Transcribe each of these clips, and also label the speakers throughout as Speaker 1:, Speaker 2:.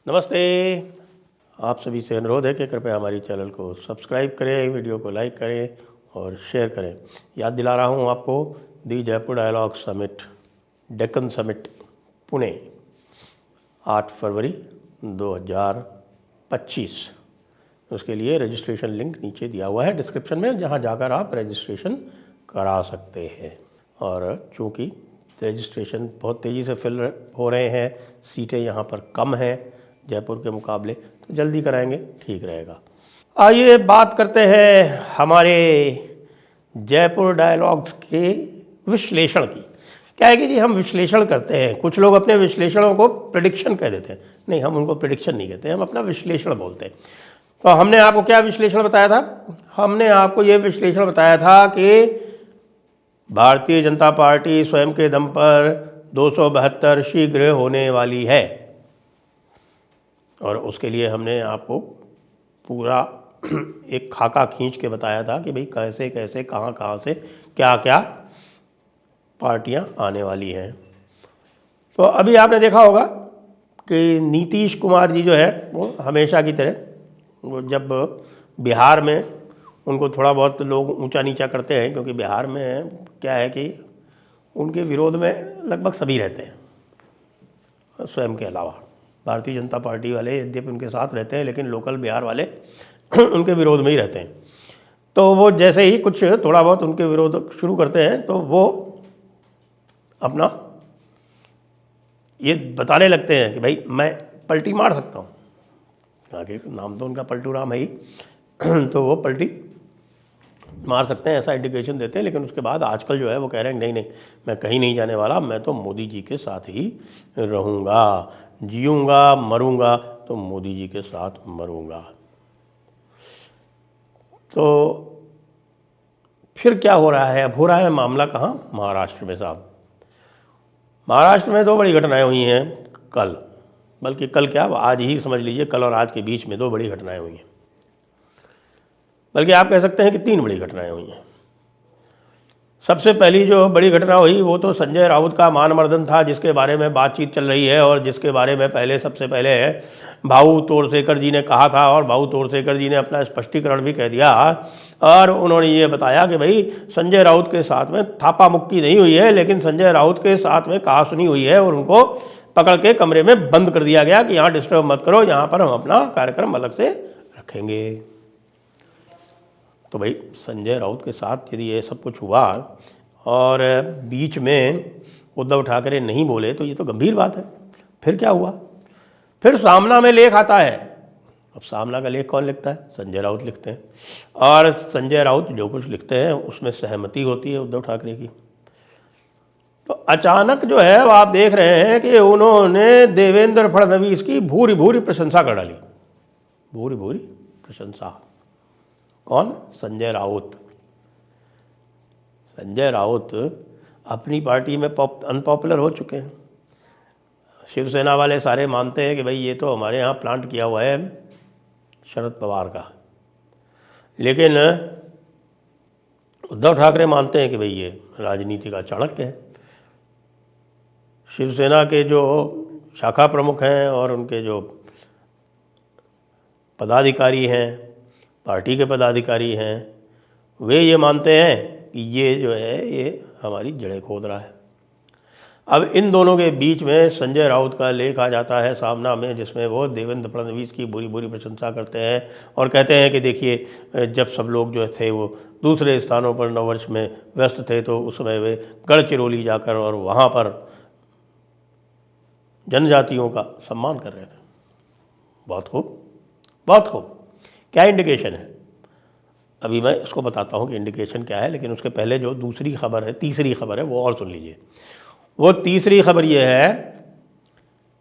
Speaker 1: नमस्ते। आप सभी से अनुरोध है कि कृपया हमारी चैनल को सब्सक्राइब करें, वीडियो को लाइक करें और शेयर करें। याद दिला रहा हूं आपको the Jaipur dialogue summit, Deccan summit Pune 8 फरवरी 2025। उसके लिए रजिस्ट्रेशन लिंक नीचे दिया हुआ है डिस्क्रिप्शन में, जहां जाकर आप रजिस्ट्रेशन करा सकते हैं। और चूँकि रजिस्ट्रेशन बहुत तेज़ी से फिल हो रहे हैं, सीटें यहाँ पर कम हैं जयपुर के मुकाबले, तो जल्दी कराएंगे ठीक रहेगा। आइए बात करते हैं हमारे जयपुर डायलॉग्स के विश्लेषण की। क्या है कि जी हम विश्लेषण करते हैं, कुछ लोग अपने विश्लेषणों को प्रेडिक्शन कह देते हैं। नहीं, हम उनको प्रेडिक्शन नहीं कहते, हम अपना विश्लेषण बोलते हैं। तो हमने आपको क्या विश्लेषण बताया था? हमने आपको ये विश्लेषण बताया था कि भारतीय जनता पार्टी स्वयं के दम पर 272 शीघ्र होने वाली है, और उसके लिए हमने आपको पूरा एक खाका खींच के बताया था कि भाई कैसे कैसे कहाँ से क्या क्या पार्टियां आने वाली हैं। तो अभी आपने देखा होगा कि नीतीश कुमार जी जो है वो हमेशा की तरह, वो जब बिहार में उनको थोड़ा बहुत लोग ऊंचा नीचा करते हैं, क्योंकि बिहार में क्या है कि उनके विरोध में लगभग सभी रहते हैं स्वयं के अलावा। भारतीय जनता पार्टी वाले यद्यपि उनके साथ रहते हैं, लेकिन लोकल बिहार वाले उनके विरोध में ही रहते हैं। तो वो जैसे ही कुछ थोड़ा बहुत उनके विरोध शुरू करते हैं तो वो अपना ये बताने लगते हैं कि भाई मैं पलटी मार सकता हूँ। आगे नाम तो उनका पलटू राम है ही तो वो पलटी मार सकते हैं, ऐसा इंडिकेशन देते हैं। लेकिन उसके बाद आजकल जो है वो कह रहे हैं नहीं नहीं, मैं कहीं नहीं जाने वाला, मैं तो मोदी जी के साथ ही रहूँगा, जीऊँगा मरूँगा तो मोदी जी के साथ मरूँगा। तो फिर क्या हो रहा है? अब हो रहा है मामला कहाँ? महाराष्ट्र में साहब। महाराष्ट्र में दो बड़ी घटनाएं हुई हैं कल, बल्कि कल क्या, आज ही समझ लीजिए, कल और आज के बीच में दो बड़ी घटनाएं हुई हैं। बल्कि आप कह सकते हैं कि तीन बड़ी घटनाएं हुई हैं। सबसे पहली जो बड़ी घटना हुई वो तो संजय राउत का मानमर्दन था, जिसके बारे में बातचीत चल रही है और जिसके बारे में सबसे पहले भाऊ तोरसेकर जी ने कहा था, और भाऊ तोरसेकर जी ने अपना स्पष्टीकरण भी कह दिया। और उन्होंने ये बताया कि भाई संजय राउत के साथ में थापा मुक्की नहीं हुई है, लेकिन संजय राउत के साथ में कहा सुनी हुई है, और उनको पकड़ के कमरे में बंद कर दिया गया कि यहाँ डिस्टर्ब मत करो, यहाँ पर हम अपना कार्यक्रम अलग से रखेंगे। तो भाई संजय राउत के साथ यदि ये सब कुछ हुआ और बीच में उद्धव ठाकरे नहीं बोले तो ये तो गंभीर बात है। फिर क्या हुआ? फिर सामना में लेख आता है। अब सामना का लेख कौन लिखता है? संजय राउत लिखते हैं। और संजय राउत जो कुछ लिखते हैं उसमें सहमति होती है उद्धव ठाकरे की। तो अचानक जो है आप देख रहे हैं कि उन्होंने देवेंद्र फडणवीस की भूरी भूरी प्रशंसा कर डाली। भूरी भूरी प्रशंसा। कौन? संजय राउत। संजय राउत अपनी पार्टी में अनपॉपुलर हो चुके हैं। शिवसेना वाले सारे मानते हैं कि भाई ये तो हमारे यहाँ प्लांट किया हुआ है शरद पवार का, लेकिन उद्धव ठाकरे मानते हैं कि भाई ये राजनीति का चाणक्य है। शिवसेना के जो शाखा प्रमुख हैं और उनके जो पदाधिकारी हैं, पार्टी के पदाधिकारी हैं, वे ये मानते हैं कि ये जो है ये हमारी जड़ें खोद रहा है। अब इन दोनों के बीच में संजय राउत का लेख आ जाता है सामना में, जिसमें वो देवेंद्र फडणवीस की बुरी बुरी प्रशंसा करते हैं और कहते हैं कि देखिए जब सब लोग जो थे वो दूसरे स्थानों पर नववर्ष में व्यस्त थे तो उस समय वे गढ़चिरौली जाकर और वहाँ पर जनजातियों का सम्मान कर रहे थे। बहुत खूब, बहुत खूब। क्या इंडिकेशन है? अभी मैं इसको बताता हूँ कि इंडिकेशन क्या है, लेकिन उसके पहले जो दूसरी खबर है, तीसरी खबर है, वो और सुन लीजिए। वो तीसरी खबर ये है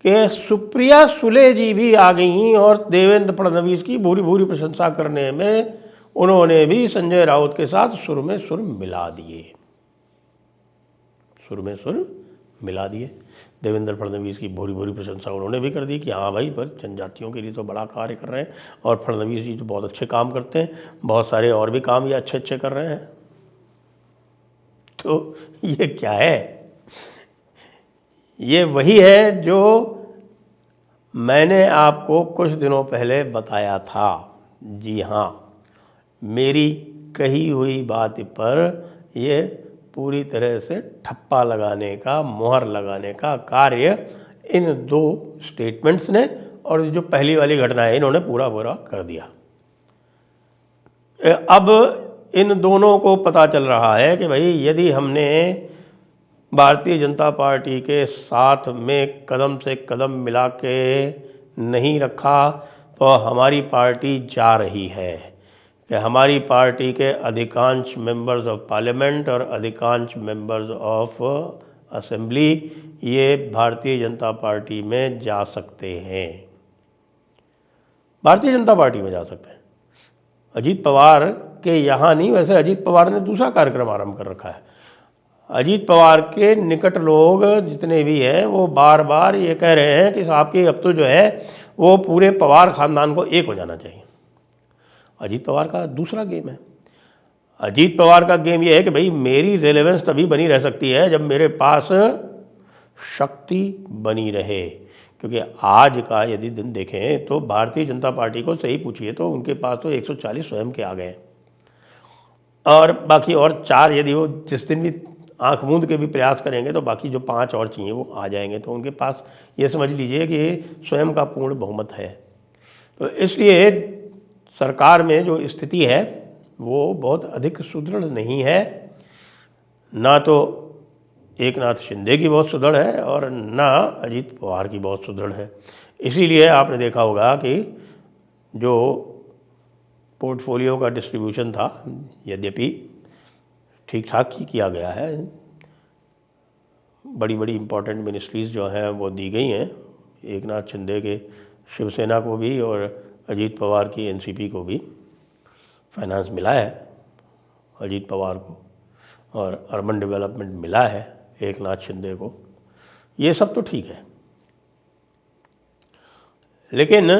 Speaker 1: कि सुप्रिया सुले जी भी आ गई और देवेंद्र फडणवीस की भूरी भूरी प्रशंसा करने में उन्होंने भी संजय राउत के साथ सुर में सुर मिला दिए। सुर में सुर मिला दिए। देवेंद्र फडणवीस की भूरी भूरी प्रशंसा उन्होंने भी कर दी कि हाँ भाई, पर जनजातियों के लिए तो बड़ा कार्य कर रहे हैं, और फडणवीस जी तो बहुत अच्छे काम करते हैं, बहुत सारे और भी काम ये अच्छे अच्छे कर रहे हैं। तो ये क्या है? ये वही है जो मैंने आपको कुछ दिनों पहले बताया था, जी हाँ, मेरी कही हुई बात पर ये पूरी तरह से ठप्पा लगाने का, मुहर लगाने का कार्य इन दो स्टेटमेंट्स ने और जो पहली वाली घटना है इन्होंने पूरा कर दिया। अब इन दोनों को पता चल रहा है कि भाई यदि हमने भारतीय जनता पार्टी के साथ में कदम से कदम मिला के नहीं रखा तो हमारी पार्टी जा रही है, कि हमारी पार्टी के अधिकांश मेंबर्स ऑफ पार्लियामेंट और अधिकांश मेंबर्स ऑफ असेंबली ये भारतीय जनता पार्टी में जा सकते हैं, भारतीय जनता पार्टी में जा सकते हैं। अजीत पवार के यहाँ नहीं, वैसे अजीत पवार ने दूसरा कार्यक्रम आरंभ कर रखा है। अजीत पवार के निकट लोग जितने भी हैं वो बार बार ये कह रहे हैं कि साहब की अब तो जो है वो पूरे पवार ख़ानदान को एक हो जाना चाहिए। अजीत पवार का दूसरा गेम है। अजीत पवार का गेम ये है कि भाई मेरी रेलेवेंस तभी बनी रह सकती है जब मेरे पास शक्ति बनी रहे, क्योंकि आज का यदि दिन देखें तो भारतीय जनता पार्टी को सही पूछिए तो उनके पास तो 140 स्वयं के आ गए और बाकी और 4 यदि वो जिस दिन भी आंख मूंद के भी प्रयास करेंगे तो बाकी जो 5 और चाहिए वो आ जाएंगे। तो उनके पास ये समझ लीजिए कि स्वयं का पूर्ण बहुमत है। तो इसलिए सरकार में जो स्थिति है वो बहुत अधिक सुदृढ़ नहीं है, ना तो एकनाथ शिंदे की बहुत सुदृढ़ है और ना अजीत पवार की बहुत सुदृढ़ है। इसीलिए आपने देखा होगा कि जो पोर्टफोलियो का डिस्ट्रीब्यूशन था यद्यपि ठीक ठाक ही किया गया है, बड़ी बड़ी इम्पोर्टेंट मिनिस्ट्रीज़ जो हैं वो दी गई हैं, एकनाथ शिंदे के शिवसेना को भी और अजीत पवार की एनसीपी को भी फाइनेंस मिला है अजीत पवार को, और अर्बन डेवलपमेंट मिला है एकनाथ शिंदे को। ये सब तो ठीक है, लेकिन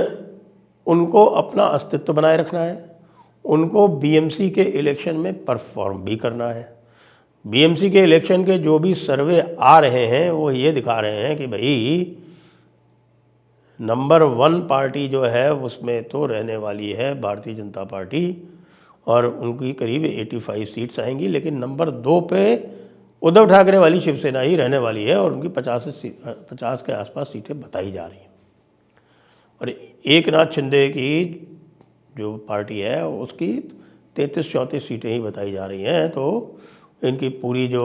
Speaker 1: उनको अपना अस्तित्व बनाए रखना है, उनको बीएमसी के इलेक्शन में परफॉर्म भी करना है। बीएमसी के इलेक्शन के जो भी सर्वे आ रहे हैं वो ये दिखा रहे हैं कि भाई नंबर 1 पार्टी जो है उसमें तो रहने वाली है भारतीय जनता पार्टी और उनकी करीब 85 सीट्स आएंगी, लेकिन नंबर 2 पे उद्धव ठाकरे वाली शिवसेना ही रहने वाली है और उनकी 50 के आसपास सीटें बताई जा रही हैं। और एकनाथ शिंदे की जो पार्टी है उसकी 33-34 सीटें ही बताई जा रही हैं। तो इनकी पूरी जो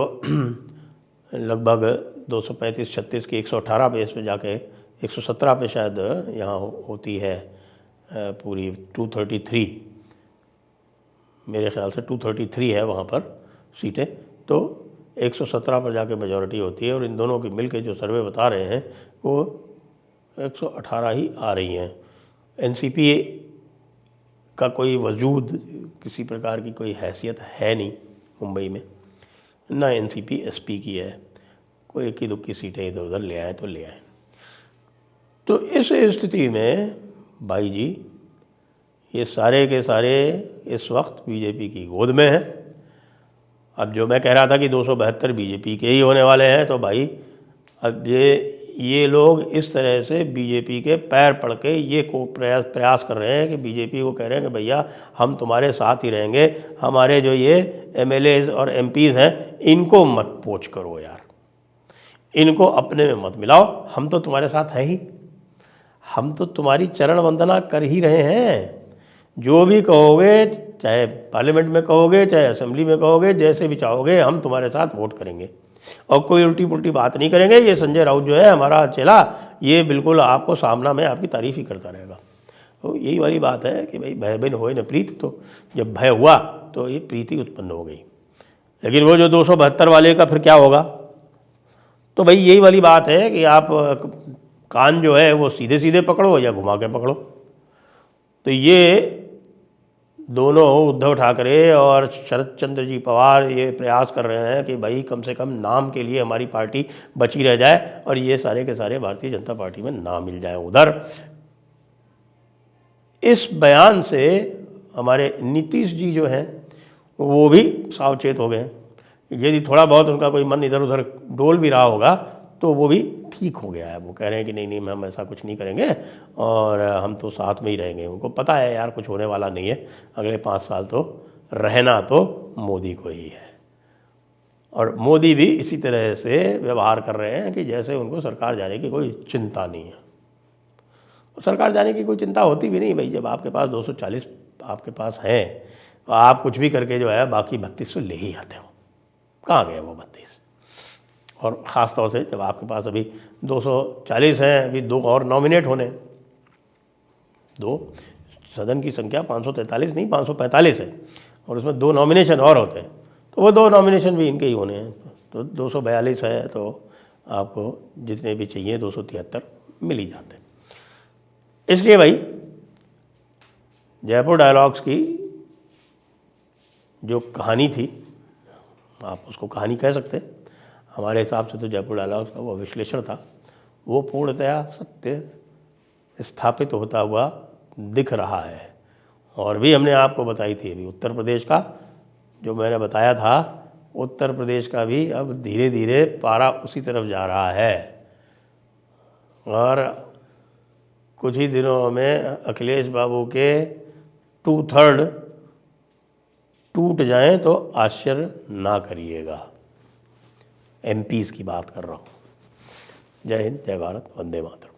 Speaker 1: लगभग 235-36 की 118 पे इस पे जाके 117 पे शायद यहाँ होती है पूरी 233, मेरे ख्याल से 233 है वहाँ पर सीटें, तो 117 पर जाके मेजॉरिटी होती है और इन दोनों की मिलके जो सर्वे बता रहे हैं वो 118 ही आ रही हैं। एनसीपी का कोई वजूद, किसी प्रकार की कोई हैसियत है नहीं मुंबई में, ना एनसीपी एसपी की है, कोई इक्की दुक्की सीटें इधर उधर ले आए तो ले आए। तो इस स्थिति में भाई जी ये सारे के सारे इस वक्त बीजेपी की गोद में हैं। अब जो मैं कह रहा था कि 272 बीजेपी के ही होने वाले हैं, तो भाई अब ये लोग इस तरह से बीजेपी के पैर पड़ के ये को प्रयास कर रहे हैं कि बीजेपी को कह रहे हैं कि भैया हम तुम्हारे साथ ही रहेंगे, हमारे जो ये एमएलएज और एमपीज़ हैं इनको मत पोच करो यार, इनको अपने में मत मिलाओ, हम तो तुम्हारे साथ हैं ही, हम तो तुम्हारी चरण वंदना कर ही रहे हैं। जो भी कहोगे, चाहे पार्लियामेंट में कहोगे चाहे असेंबली में कहोगे, जैसे भी चाहोगे हम तुम्हारे साथ वोट करेंगे और कोई उल्टी पुल्टी बात नहीं करेंगे। ये संजय राउत जो है हमारा चेला, ये बिल्कुल आपको सामना में आपकी तारीफ ही करता रहेगा। तो यही वाली बात है कि भाई भय बिन होए न प्रीत, तो जब भय हुआ तो ये प्रीति उत्पन्न हो गई। लेकिन वो जो 272 वाले का फिर क्या होगा, तो भाई यही वाली बात है कि आप कान जो है वो सीधे सीधे पकड़ो या घुमा के पकड़ो। तो ये दोनों उद्धव ठाकरे और शरद चंद्र जी पवार ये प्रयास कर रहे हैं कि भाई कम से कम नाम के लिए हमारी पार्टी बची रह जाए और ये सारे के सारे भारतीय जनता पार्टी में ना मिल जाए उधर। इस बयान से हमारे नीतीश जी जो हैं वो भी सावचेत हो गए। यदि थोड़ा बहुत उनका कोई मन इधर उधर डोल भी रहा होगा तो वो भी ठीक हो गया है। वो कह रहे हैं कि नहीं नहीं हम ऐसा कुछ नहीं करेंगे और हम तो साथ में ही रहेंगे। उनको पता है यार कुछ होने वाला नहीं है, अगले 5 साल तो रहना तो मोदी को ही है। और मोदी भी इसी तरह से व्यवहार कर रहे हैं कि जैसे उनको सरकार जाने की कोई चिंता नहीं है। सरकार जाने की कोई चिंता होती भी नहीं भाई, जब आपके पास 240 आपके पास हैं तो आप कुछ भी करके जो है बाकी 3200 ले ही आते हो। कहाँ गए वो 32? और ख़ास तौर से जब आपके पास अभी 240 हैं, अभी 2 और नॉमिनेट होने, 2 सदन की संख्या 543 नहीं 545 है और उसमें 2 नॉमिनेशन और होते हैं, तो वो 2 नॉमिनेशन भी इनके ही होने हैं। तो 242 है तो आपको जितने भी चाहिए 273 मिल ही जाते हैं। इसलिए भाई जयपुर डायलॉग्स की जो कहानी थी, आप उसको कहानी कह सकते हैं, हमारे हिसाब से तो जयपुर डायलॉग्स का वो विश्लेषण था, वो पूर्णतया सत्य स्थापित होता हुआ दिख रहा है। और भी हमने आपको बताई थी अभी उत्तर प्रदेश का, जो मैंने बताया था, उत्तर प्रदेश का भी अब धीरे धीरे पारा उसी तरफ जा रहा है और कुछ ही दिनों में अखिलेश बाबू के 2/3 टूट जाएं तो आश्चर्य ना करिएगा। एमपीज़ की बात कर रहा हूँ। जय हिंद, जय भारत, वंदे मातरम।